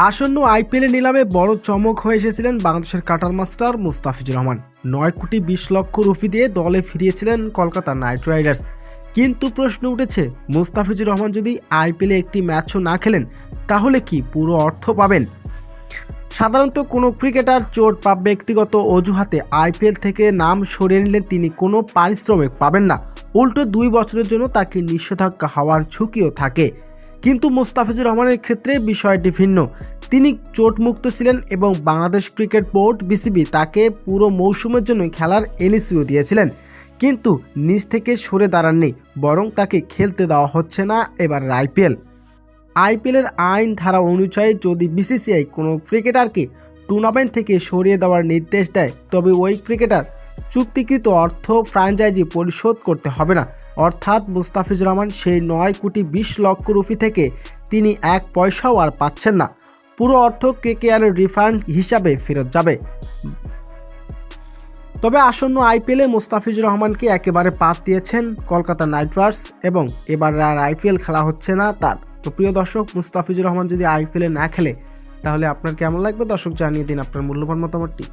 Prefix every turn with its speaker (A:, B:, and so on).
A: আসন্ন আইপিএল নিলামে বড় চমক হয়ে এসেছিলেন বাংলাদেশের কাটার মাস্টার মুস্তাফিজুর রহমান। 9,20,00,000 দিয়ে দলে ফিরিয়েছিলেন কলকাতা নাইট রাইডার্স। কিন্তু প্রশ্ন উঠেছে, মুস্তাফিজুর রহমান যদি আইপিএলে একটি ম্যাচও না খেলেন তাহলে কি পুরো অর্থ পাবেন? সাধারণত কোনো ক্রিকেটার চোট বা ব্যক্তিগত অজুহাতে আইপিএল থেকে নাম সরিয়ে নিলে তিনি কোনো পারিশ্রমিক পাবেন না, উল্টো 2 বছরের জন্য তাকে নিষেধাজ্ঞা হওয়ার ঝুঁকিও থাকে। কিন্তু মুস্তাফিজুর রহমানের ক্ষেত্রে বিষয়টি ভিন্ন। তিনি চোটমুক্ত ছিলেন এবং বাংলাদেশ ক্রিকেট বোর্ড বিসিবি তাকে পুরো মৌসুমের জন্য খেলার এনওসিও দিয়েছিলেন। কিন্তু নিজ থেকে সরে দাঁড়াননি, বরং তাকে খেলতে দেওয়া হচ্ছে না এবার আইপিএলের আইন ধারা অনুযায়ী যদি বিসিসিআই কোনো ক্রিকেটারকে টুর্নামেন্ট থেকে সরিয়ে দেওয়ার নির্দেশ দেয়, তবে ওই ক্রিকেটার চুক্তিকৃত অর্থ ফ্র্যাঞ্চাইজি পরিশোধ করতে হবে না। অর্থাৎ মুস্তাফিজুর রহমান সেই 9,20,00,000 থেকে তিনি 1 পয়সাও আর পাচ্ছেন না। পুরো অর্থ কেকেআরের রিফান্ড হিসাবে ফেরত যাবে। তবে আসন্ন আইপিএলে মুস্তাফিজুর রহমানকে একেবারে বাদ দিয়েছেন কলকাতা নাইট রাইডার্স এবং এবার আর আইপিএল খেলা হচ্ছে না তার। তো প্রিয় দর্শক, মুস্তাফিজুর রহমান যদি আইপিএলে না খেলে তাহলে আপনার কেমন লাগবে? দর্শক জানিয়ে দিন আপনার মূল্যবান মতামতটি।